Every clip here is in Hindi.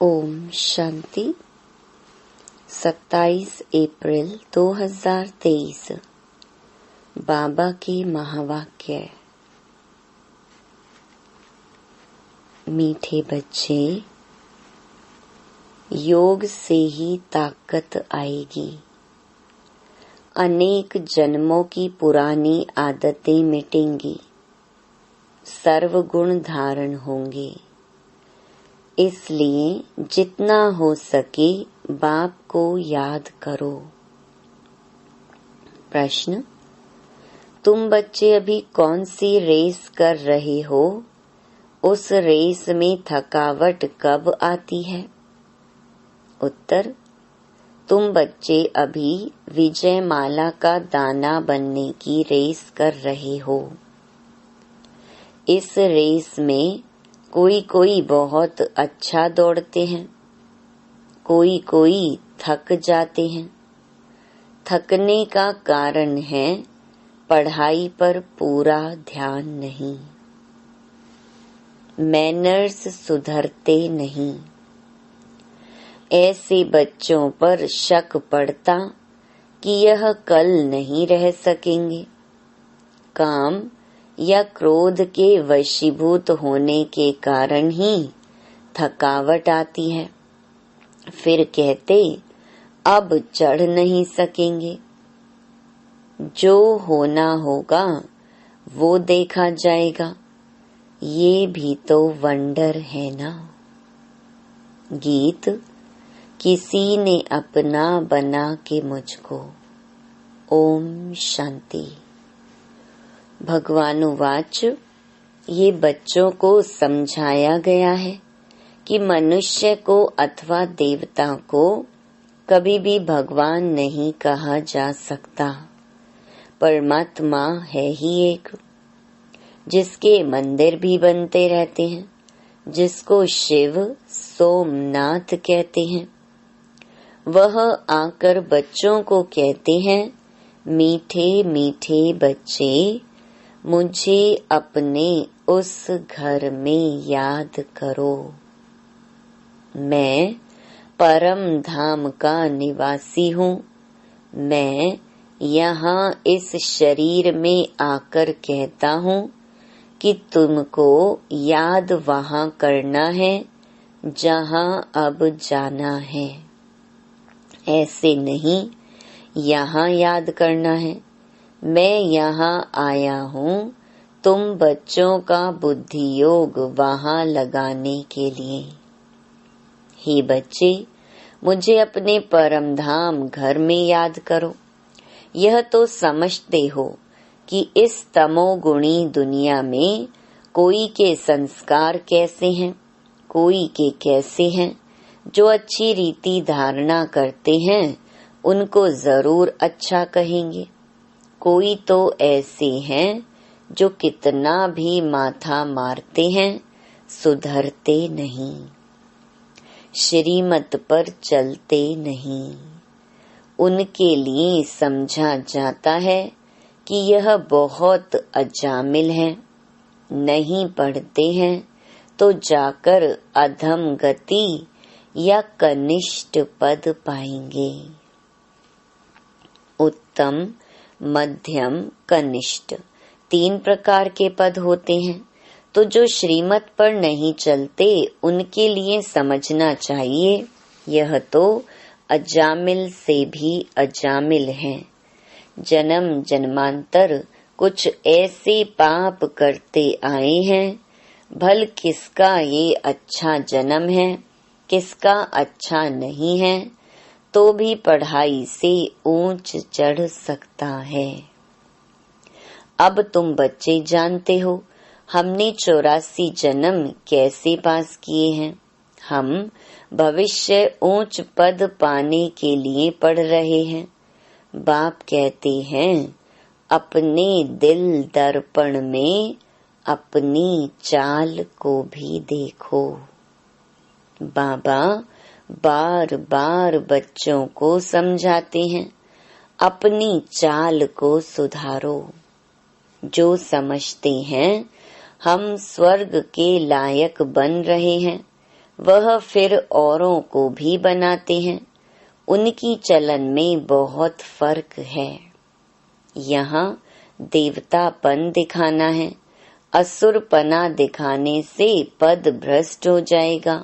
ओम शांति। 27 अप्रैल 2023 बाबा की महावाक्य। मीठे बच्चे, योग से ही ताकत आएगी। अनेक जन्मों की पुरानी आदतें मिटेंगी, सर्वगुण धारण होंगे। इसलिए जितना हो सके बाप को याद करो। प्रश्न: तुम बच्चे अभी कौन सी रेस कर रहे हो? उस रेस में थकावट कब आती है? उत्तर: तुम बच्चे अभी विजय माला का दाना बनने की रेस कर रहे हो। इस रेस में कोई बहुत अच्छा दौड़ते हैं, कोई थक जाते हैं। थकने का कारण है पढ़ाई पर पूरा ध्यान नहीं, मैनर्स सुधरते नहीं। ऐसे बच्चों पर शक पड़ता कि यह कल नहीं रह सकेंगे। काम या क्रोध के वशीभूत होने के कारण ही थकावट आती है। फिर कहते अब चढ़ नहीं सकेंगे। जो होना होगा वो देखा जाएगा। ये भी तो वंडर है ना। गीत: किसी ने अपना बना के मुझको। ओम शांति। भगवानुवाच: ये बच्चों को समझाया गया है कि मनुष्य को अथवा देवता को कभी भी भगवान नहीं कहा जा सकता। परमात्मा है ही एक, जिसके मंदिर भी बनते रहते हैं, जिसको शिव सोमनाथ कहते हैं। वह आकर बच्चों को कहते हैं, मीठे मीठे बच्चे, मुझे अपने उस घर में याद करो। मैं परम धाम का निवासी हूँ। मैं यहाँ इस शरीर में आकर कहता हूँ कि तुमको याद वहाँ करना है जहाँ अब जाना है। ऐसे नहीं यहाँ याद करना है। मैं यहाँ आया हूँ तुम बच्चों का बुद्धि योग वहाँ लगाने के लिए। हे बच्चे, मुझे अपने परम धाम घर में याद करो। यह तो समझते हो कि इस तमोगुणी दुनिया में कोई के संस्कार कैसे हैं, कोई के कैसे हैं। जो अच्छी रीति धारणा करते हैं उनको जरूर अच्छा कहेंगे। कोई तो ऐसे हैं जो कितना भी माथा मारते हैं, सुधरते नहीं, श्रीमत पर चलते नहीं। उनके लिए समझा जाता है कि यह बहुत अजामिल हैं, नहीं पढ़ते हैं तो जाकर अधम गति या कनिष्ठ पद पाएंगे। उत्तम, मध्यम, कनिष्ठ 3 प्रकार के पद होते हैं। तो जो श्रीमत पर नहीं चलते उनके लिए समझना चाहिए यह तो अजामिल से भी अजामिल हैं। जन्म जन्मांतर कुछ ऐसे पाप करते आए हैं, भल किसका ये अच्छा जन्म है, किसका अच्छा नहीं है, तो भी पढ़ाई से ऊंच चढ़ सकता है। अब तुम बच्चे जानते हो हमने 84 जन्म कैसे पास किए हैं। हम भविष्य ऊंच पद पाने के लिए पढ़ रहे हैं। बाप कहते हैं, अपने दिल दर्पण में अपनी चाल को भी देखो। बाबा बार बार बच्चों को समझाते हैं, अपनी चाल को सुधारो। जो समझते हैं हम स्वर्ग के लायक बन रहे हैं, वह फिर औरों को भी बनाते हैं। उनकी चलन में बहुत फर्क है। यहाँ देवतापन दिखाना है, असुरपना दिखाने से पद भ्रष्ट हो जाएगा।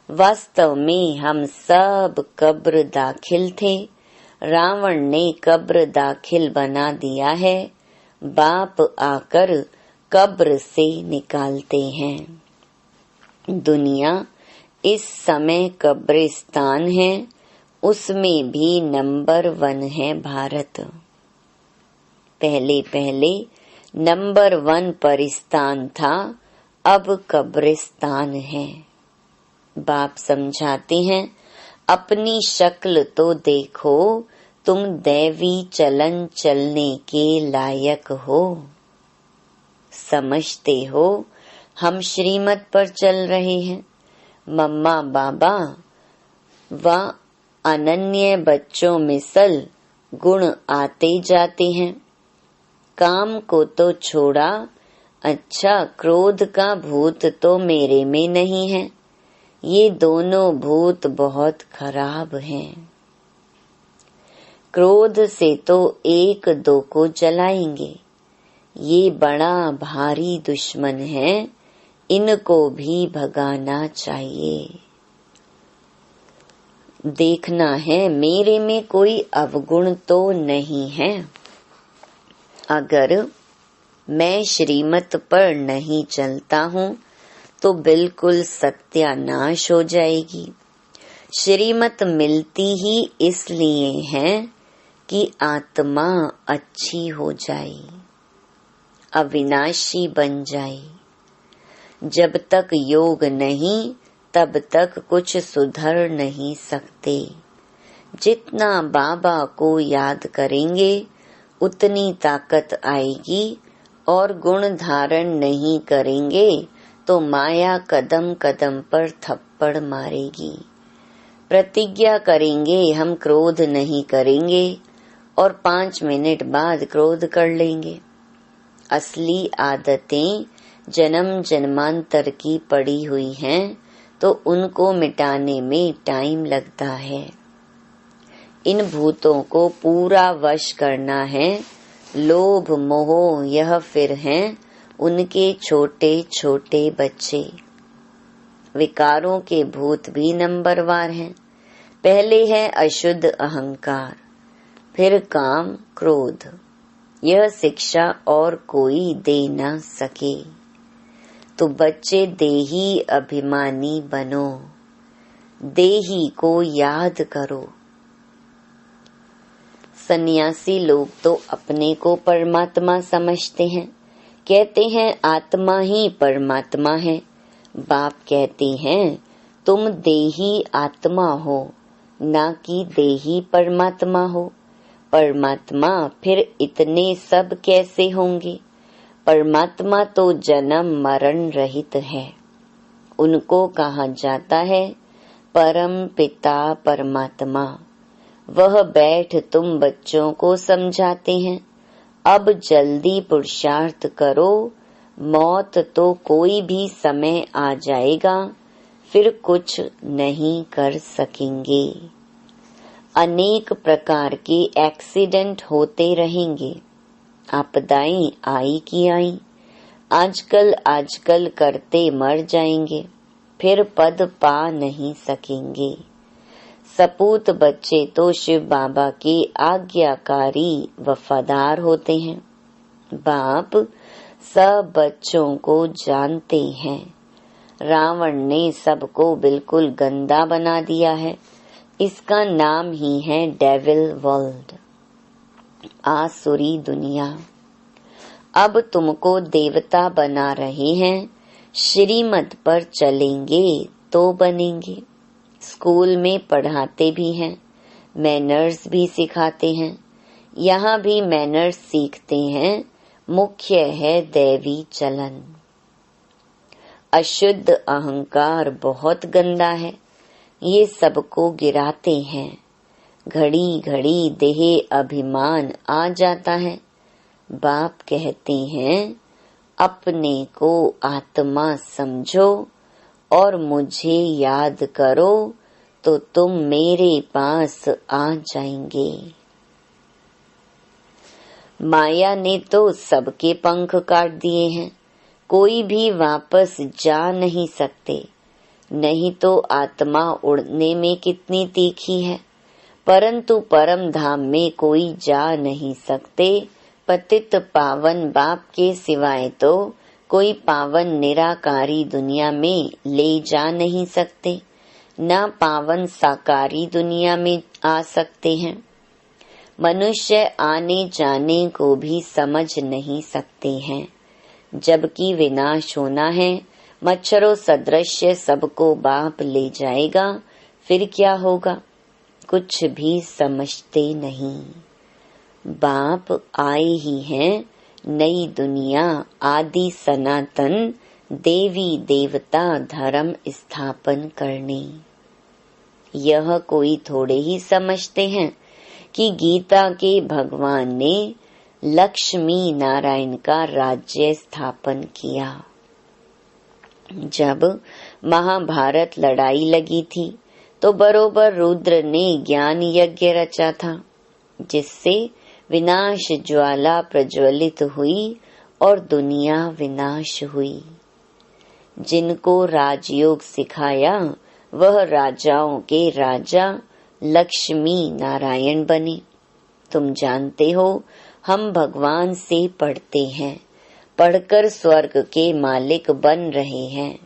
वास्तव में हम सब कब्र दाखिल थे। रावण ने कब्र दाखिल बना दिया है। बाप आकर कब्र से निकालते हैं। दुनिया इस समय कब्रिस्तान है, उसमें भी नंबर 1 है भारत। पहले पहले नंबर 1 परिस्तान था, अब कब्रिस्तान है। बाप समझाते हैं, अपनी शक्ल तो देखो, तुम दैवी चलन चलने के लायक हो। समझते हो हम श्रीमत पर चल रहे हैं। मम्मा बाबा व अनन्य बच्चों मिसल गुण आते जाते हैं। काम को तो छोड़ा, अच्छा क्रोध का भूत तो मेरे में नहीं है। ये दोनों भूत बहुत खराब हैं। क्रोध से तो 1-2 को जलाएंगे। ये बड़ा भारी दुश्मन है, इनको भी भगाना चाहिए। देखना है मेरे में कोई अवगुण तो नहीं है। अगर मैं श्रीमत पर नहीं चलता हूँ तो बिल्कुल सत्यानाश हो जाएगी। श्रीमत मिलती ही इसलिए है कि आत्मा अच्छी हो जाए, अविनाशी बन जाए। जब तक योग नहीं तब तक कुछ सुधर नहीं सकते। जितना बाबा को याद करेंगे उतनी ताकत आएगी, और गुण धारण नहीं करेंगे तो माया कदम कदम पर थप्पड़ मारेगी। प्रतिज्ञा करेंगे हम क्रोध नहीं करेंगे और 5 मिनट बाद क्रोध कर लेंगे। असली आदतें जन्म जन्मांतर की पड़ी हुई हैं, तो उनको मिटाने में टाइम लगता है। इन भूतों को पूरा वश करना है। लोभ मोह यह फिर हैं उनके छोटे छोटे बच्चे। विकारों के भूत भी नंबरवार हैं। पहले है अशुद्ध अहंकार, फिर काम क्रोध। यह शिक्षा और कोई दे न सके। तो बच्चे देही अभिमानी बनो, देही को याद करो। सन्यासी लोग तो अपने को परमात्मा समझते हैं, कहते हैं आत्मा ही परमात्मा है। बाप कहते हैं तुम देही आत्मा हो, ना कि देही परमात्मा हो। परमात्मा फिर इतने सब कैसे होंगे? परमात्मा तो जन्म मरण रहित है। उनको कहा जाता है परम पिता परमात्मा। वह बैठ तुम बच्चों को समझाते हैं, अब जल्दी पुरुषार्थ करो, मौत तो कोई भी समय आ जाएगा, फिर कुछ नहीं कर सकेंगे। अनेक प्रकार के एक्सीडेंट होते रहेंगे। आपदाएं आई की आई, आजकल करते मर जाएंगे, फिर पद पा नहीं सकेंगे। सपूत बच्चे तो शिव बाबा के आज्ञाकारी वफादार होते हैं। बाप सब बच्चों को जानते हैं। रावण ने सबको बिल्कुल गंदा बना दिया है। इसका नाम ही है डेविल वर्ल्ड, आसुरी दुनिया। अब तुमको देवता बना रहे हैं। श्रीमत पर चलेंगे तो बनेंगे। स्कूल में पढ़ाते भी हैं, मैनर्स भी सिखाते हैं। यहाँ भी मैनर्स सीखते हैं। मुख्य है दैवी चलन। अशुद्ध अहंकार बहुत गंदा है, ये सबको गिराते हैं। घड़ी घड़ी देह अभिमान आ जाता है। बाप कहते हैं अपने को आत्मा समझो और मुझे याद करो तो तुम मेरे पास आ जाएंगे। माया ने तो सबके पंख काट दिए हैं, कोई भी वापस जा नहीं सकते। नहीं तो आत्मा उड़ने में कितनी तीखी है, परंतु परम धाम में कोई जा नहीं सकते। पतित पावन बाप के सिवाय तो कोई पावन निराकारी दुनिया में ले जा नहीं सकते, न पावन साकारी दुनिया में आ सकते हैं। मनुष्य आने जाने को भी समझ नहीं सकते हैं। जबकि विनाश होना है, मच्छरों सदृश्य सबको बाप ले जाएगा, फिर क्या होगा? कुछ भी समझते नहीं। बाप आए ही हैं नई दुनिया आदि सनातन देवी देवता धर्म स्थापन करने। यह कोई थोड़े ही समझते हैं कि गीता के भगवान ने लक्ष्मी नारायण का राज्य स्थापन किया। जब महाभारत लड़ाई लगी थी तो बरोबर रुद्र ने ज्ञान यज्ञ रचा था, जिससे विनाश ज्वाला प्रज्वलित हुई और दुनिया विनाश हुई। जिनको राजयोग सिखाया वह राजाओं के राजा लक्ष्मी नारायण बने। तुम जानते हो हम भगवान से पढ़ते हैं, पढ़कर स्वर्ग के मालिक बन रहे हैं।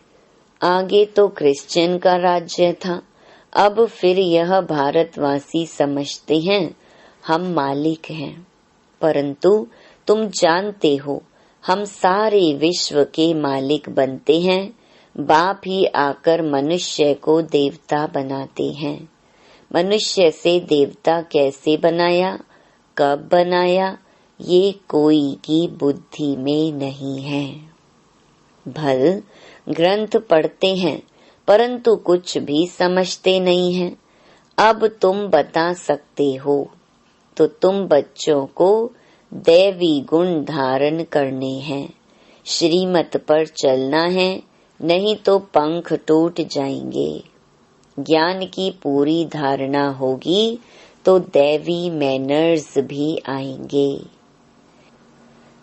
आगे तो क्रिश्चियन का राज्य था, अब फिर यह भारतवासी समझते हैं हम मालिक हैं। परंतु तुम जानते हो हम सारे विश्व के मालिक बनते हैं। बाप ही आकर मनुष्य को देवता बनाते हैं। मनुष्य से देवता कैसे बनाया, कब बनाया, ये कोई की बुद्धि में नहीं है। भल ग्रंथ पढ़ते हैं परंतु कुछ भी समझते नहीं हैं। अब तुम बता सकते हो तो तुम बच्चों को दैवी गुण धारण करने हैं, श्रीमत पर चलना है, नहीं तो पंख टूट जाएंगे। ज्ञान की पूरी धारणा होगी तो दैवी मैनर्स भी आएंगे।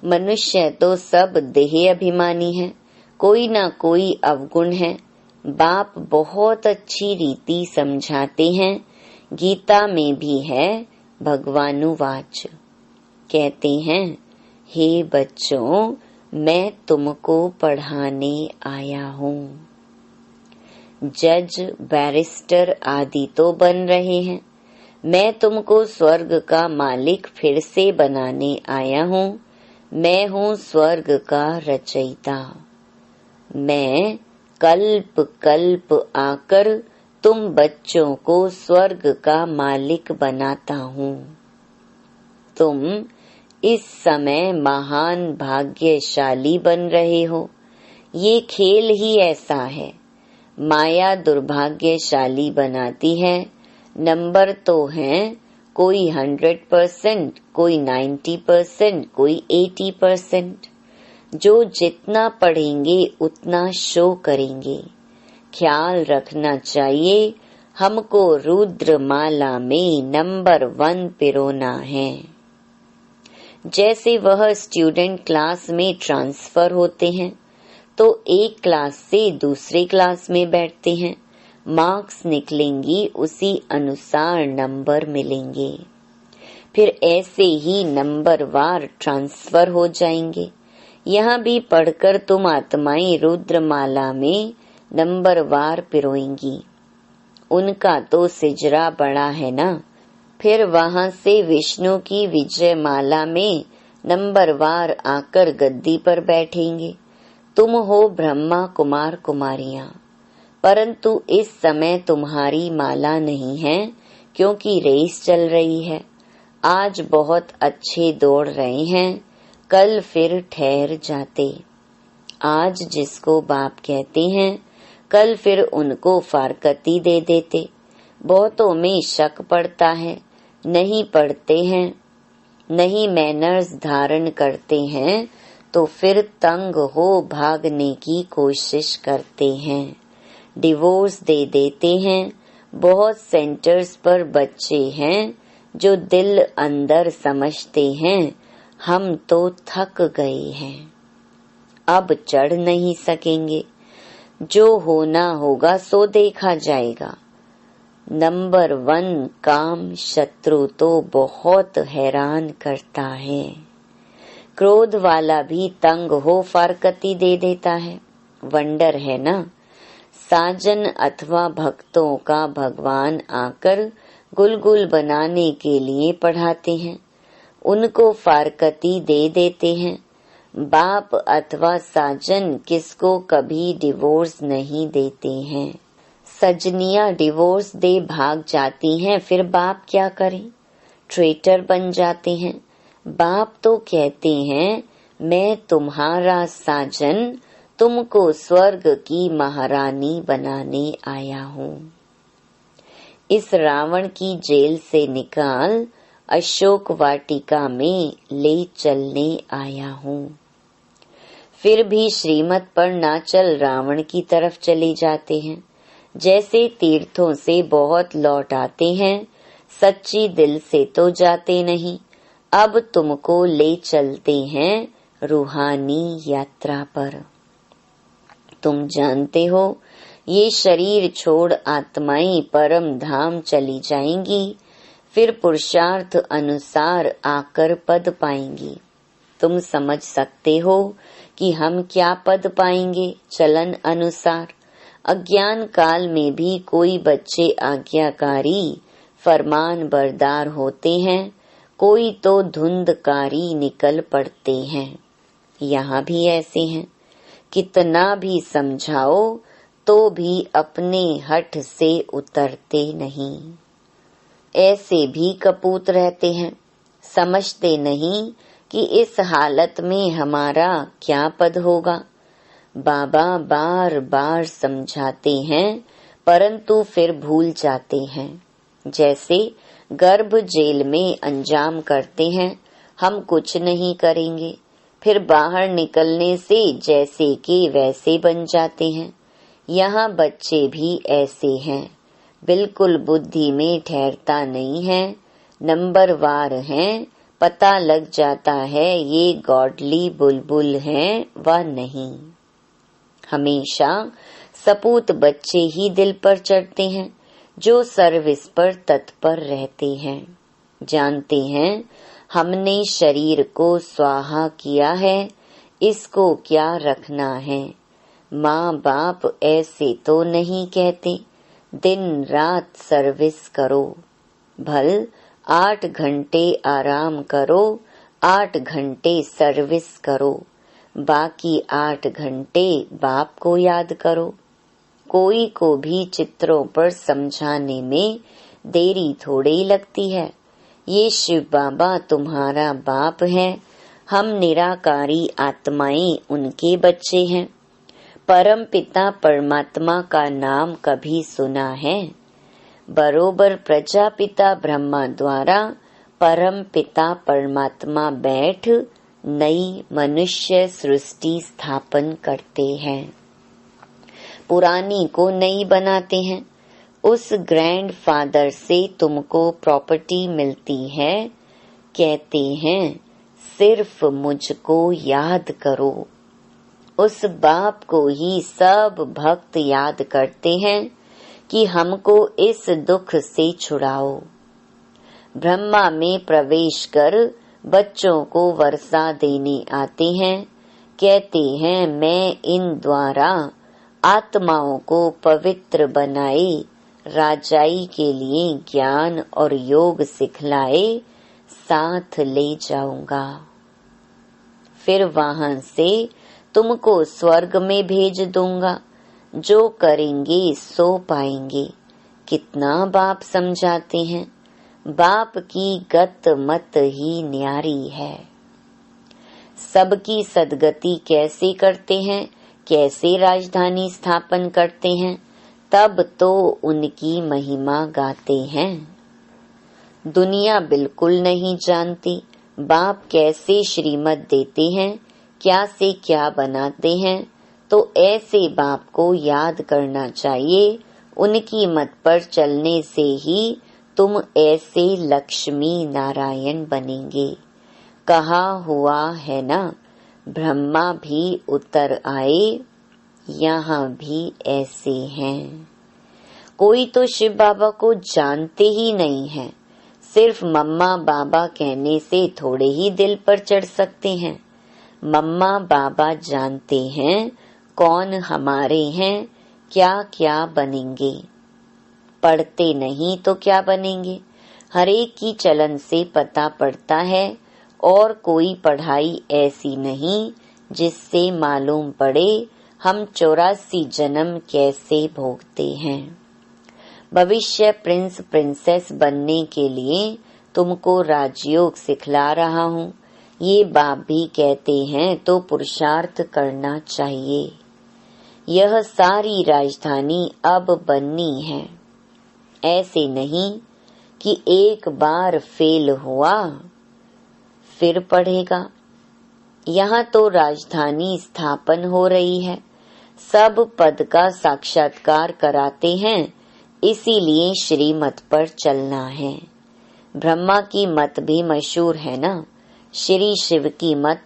मनुष्य तो सब देह अभिमानी है, कोई ना कोई अवगुण है। बाप बहुत अच्छी रीति समझाते हैं, गीता में भी है भगवानुवाच। कहते हैं, हे बच्चों मैं तुमको पढ़ाने आया हूँ। जज बैरिस्टर आदि तो बन रहे हैं, मैं तुमको स्वर्ग का मालिक फिर से बनाने आया हूँ। मैं हूँ स्वर्ग का रचयिता। मैं कल्प कल्प आकर तुम बच्चों को स्वर्ग का मालिक बनाता हूँ। तुम इस समय महान भाग्यशाली बन रहे हो। ये खेल ही ऐसा है। माया दुर्भाग्यशाली बनाती है। नंबर तो हैं, कोई 100%, कोई 90%, कोई 80%। जो जितना पढ़ेंगे उतना शो करेंगे। ख्याल रखना चाहिए, हमको रुद्रमाला में नंबर 1 पिरोना है। जैसे वह स्टूडेंट क्लास में ट्रांसफर होते हैं तो एक क्लास से दूसरे क्लास में बैठते हैं, मार्क्स निकलेंगी उसी अनुसार नंबर मिलेंगे। फिर ऐसे ही नंबर वार ट्रांसफर हो जाएंगे। यहाँ भी पढ़कर तुम आत्माएं रुद्रमाला में नंबर वार पिरोएंगी। उनका तो सिजरा बड़ा है ना। फिर वहाँ से विष्णु की विजय माला में नंबर वार आकर गद्दी पर बैठेंगे। तुम हो ब्रह्मा कुमार कुमारियां, परंतु इस समय तुम्हारी माला नहीं है क्योंकि रेस चल रही है। आज बहुत अच्छे दौड़ रहे हैं, कल फिर ठहर जाते। आज जिसको बाप कहते हैं कल फिर उनको फारकती दे देते। बहुतों में शक पड़ता है, नहीं पढ़ते हैं, नहीं मैनर्स धारण करते हैं तो फिर तंग हो भागने की कोशिश करते हैं। डिवोर्स दे देते हैं। बहुत सेंटर्स पर बच्चे हैं जो दिल अंदर समझते हैं हम तो थक गए हैं, अब चढ़ नहीं सकेंगे, जो होना होगा सो देखा जाएगा। नंबर 1 काम शत्रु तो बहुत हैरान करता है। क्रोध वाला भी तंग हो फारकती दे देता है। वंडर है ना, साजन अथवा भक्तों का भगवान आकर गुलगुल बनाने के लिए पढ़ाते हैं, उनको फारकती दे देते हैं। बाप अथवा साजन किसको कभी डिवोर्स नहीं देते हैं। सजनियां डिवोर्स दे भाग जाती हैं, फिर बाप क्या करें, ट्रेटर बन जाते हैं। बाप तो कहते हैं मैं तुम्हारा साजन, तुमको स्वर्ग की महारानी बनाने आया हूँ। इस रावण की जेल से निकाल अशोक वाटिका में ले चलने आया हूँ। फिर भी श्रीमत पर ना चल रावण की तरफ चले जाते हैं। जैसे तीर्थों से बहुत लौट आते हैं, सच्ची दिल से तो जाते नहीं। अब तुमको ले चलते हैं रूहानी यात्रा पर। तुम जानते हो ये शरीर छोड़ आत्माएं परम धाम चली जाएंगी, फिर पुरुषार्थ अनुसार आकर पद पाएंगी। तुम समझ सकते हो कि हम क्या पद पाएंगे चलन अनुसार। अज्ञान काल में भी कोई बच्चे आज्ञाकारी फरमान बरदार होते हैं, कोई तो धुंधकारी निकल पड़ते हैं। यहाँ भी ऐसे हैं, कितना भी समझाओ तो भी अपने हठ से उतरते नहीं। ऐसे भी कपूत रहते हैं, समझते नहीं कि इस हालत में हमारा क्या पद होगा। बाबा बार बार समझाते हैं परंतु फिर भूल जाते हैं। जैसे गर्भ जेल में अंजाम करते हैं, हम कुछ नहीं करेंगे, फिर बाहर निकलने से जैसे के वैसे बन जाते हैं। यहाँ बच्चे भी ऐसे हैं, बिल्कुल बुद्धि में ठहरता नहीं है, नंबरवार हैं, पता लग जाता है ये गॉडली बुलबुल हैं व नहीं। हमेशा सपूत बच्चे ही दिल पर चढ़ते हैं जो सर्विस पर तत्पर रहते हैं। जानते हैं हमने शरीर को स्वाहा किया है, इसको क्या रखना है। माँ बाप ऐसे तो नहीं कहते दिन रात सर्विस करो, भल 8 घंटे आराम करो, 8 घंटे सर्विस करो, बाकी 8 घंटे बाप को याद करो। कोई को भी चित्रों पर समझाने में देरी थोड़ी ही लगती है। ये शिव बाबा तुम्हारा बाप है, हम निराकारी आत्माएं उनके बच्चे हैं। परम पिता परमात्मा का नाम कभी सुना है? बरोबर प्रजापिता ब्रह्मा द्वारा परम पिता परमात्मा बैठ नई मनुष्य सृष्टि स्थापन करते हैं, पुरानी को नई बनाते हैं। उस ग्रैंड फादर से तुमको प्रॉपर्टी मिलती है, कहते हैं सिर्फ मुझको याद करो। उस बाप को ही सब भक्त याद करते हैं कि हमको इस दुख से छुड़ाओ। ब्रह्मा में प्रवेश कर बच्चों को वर्षा देने आते हैं, कहते हैं मैं इन द्वारा आत्माओं को पवित्र बनाए, राजाई के लिए ज्ञान और योग सिखलाए, साथ ले जाऊंगा। फिर वहां से तुमको स्वर्ग में भेज दूंगा, जो करेंगे सो पाएंगे। कितना बाप समझाते हैं, बाप की गत मत ही न्यारी है। सबकी सदगति कैसे करते हैं, कैसे राजधानी स्थापन करते हैं, तब तो उनकी महिमा गाते हैं। दुनिया बिल्कुल नहीं जानती बाप कैसे श्रीमत देते हैं, क्या से क्या बनाते हैं, तो ऐसे बाप को याद करना चाहिए। उनकी मत पर चलने से ही तुम ऐसे लक्ष्मी नारायण बनेंगे। कहा हुआ है ना, ब्रह्मा भी उतर आए, यहाँ भी ऐसे हैं। कोई तो शिव बाबा को जानते ही नहीं है, सिर्फ मम्मा बाबा कहने से थोड़े ही दिल पर चढ़ सकते हैं। मम्मा बाबा जानते हैं कौन हमारे हैं, क्या क्या बनेंगे। पढ़ते नहीं तो क्या बनेंगे, हरेक की चलन से पता पड़ता है। और कोई पढ़ाई ऐसी नहीं जिससे मालूम पड़े हम 84 जन्म कैसे भोगते हैं। भविष्य प्रिंस प्रिंसेस बनने के लिए तुमको राजयोग सिखला रहा हूँ। ये बाप भी कहते हैं तो पुरुषार्थ करना चाहिए। यह सारी राजधानी अब बननी है। ऐसे नहीं कि एक बार फेल हुआ फिर पढ़ेगा। यहाँ तो राजधानी स्थापन हो रही है, सब पद का साक्षात्कार कराते हैं, इसीलिए श्रीमत पर चलना है। ब्रह्मा की मत भी मशहूर है ना, श्री शिव की मत,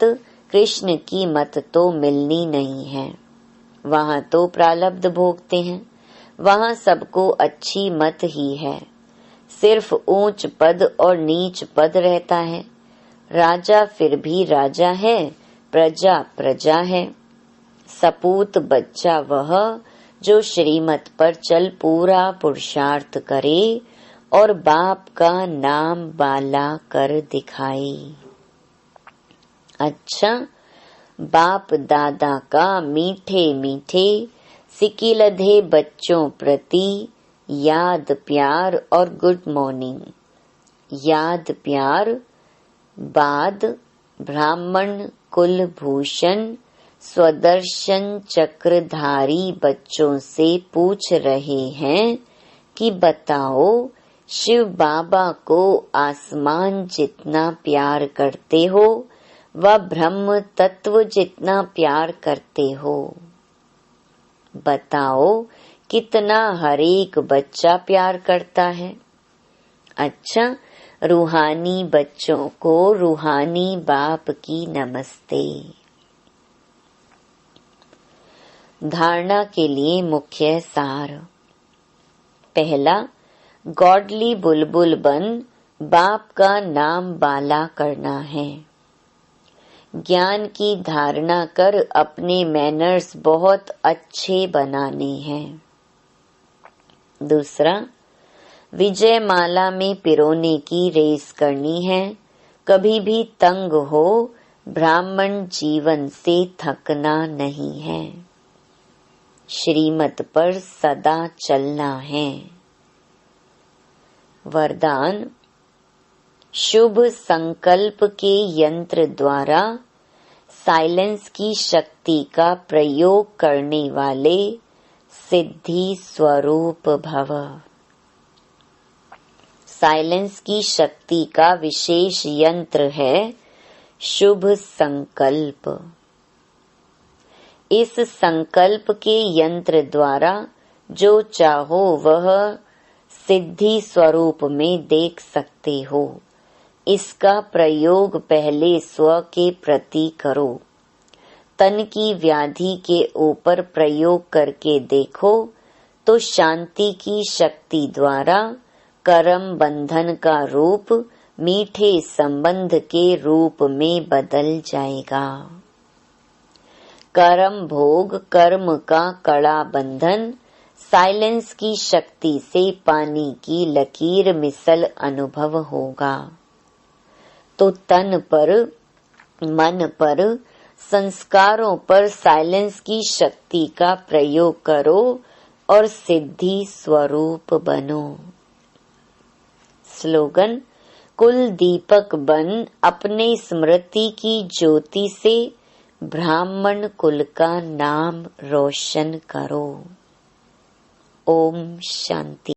कृष्ण की मत तो मिलनी नहीं है। वहाँ तो प्रारब्ध भोगते हैं, वहाँ सबको अच्छी मत ही है। सिर्फ ऊंच पद और नीच पद रहता है। राजा फिर भी राजा है, प्रजा प्रजा है। सपूत बच्चा वह जो श्रीमत पर चल पूरा पुरुषार्थ करे और बाप का नाम बाला कर दिखाए। अच्छा, बाप दादा का मीठे मीठे सिकिलधे बच्चों प्रति याद प्यार और गुड मॉर्निंग। याद प्यार बाद ब्राह्मण कुलभूषण स्वदर्शन चक्रधारी बच्चों से पूछ रहे हैं कि बताओ, शिव बाबा को आसमान जितना प्यार करते हो व ब्रह्म तत्व जितना प्यार करते हो। बताओ कितना हरेक बच्चा प्यार करता है। अच्छा, रूहानी बच्चों को रूहानी बाप की नमस्ते। धारणा के लिए मुख्य सार। पहला, गॉडली बुलबुल बन बाप का नाम बाला करना है। ज्ञान की धारणा कर अपने मैनर्स बहुत अच्छे बनाने हैं। दूसरा, विजय माला में पिरोने की रेस करनी है। कभी भी तंग हो, ब्राह्मण जीवन से थकना नहीं है। श्रीमत पर सदा चलना है। वरदान, शुभ संकल्प के यंत्र द्वारा साइलेंस की शक्ति का प्रयोग करने वाले सिद्धि स्वरूप भव। साइलेंस की शक्ति का विशेष यंत्र है शुभ संकल्प। इस संकल्प के यंत्र द्वारा जो चाहो वह सिद्धि स्वरूप में देख सकते हो। इसका प्रयोग पहले स्व के प्रति करो। तन की व्याधि के ऊपर प्रयोग करके देखो तो शांति की शक्ति द्वारा कर्म बंधन का रूप मीठे संबंध के रूप में बदल जाएगा। कर्म भोग कर्म का कड़ा बंधन साइलेंस की शक्ति से पानी की लकीर मिसल अनुभव होगा। तो तन पर, मन पर, संस्कारों पर साइलेंस की शक्ति का प्रयोग करो और सिद्धि स्वरूप बनो। स्लोगन, कुल दीपक बन अपने स्मृति की ज्योति से ब्राह्मण कुल का नाम रोशन करो। ओम शांति।